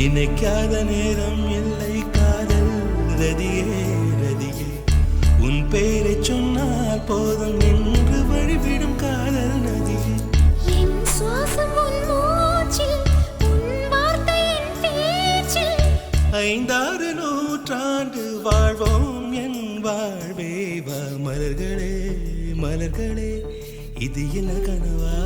நினைக்காத நேரம் இல்லை காதல் ரதியே ரதியே உன் பேரை சொன்னால் போதும் என்று வழிவிடும் காதல் நதியே என் சுவாசம் உன் மூச்சில் உன் வார்த்தை என் பேச்சில் 5-6 நூற்றாண்டு வாழ்வோம் என் வாழ்வே வா மலர்களே மலர்களே இது என்ன கனவா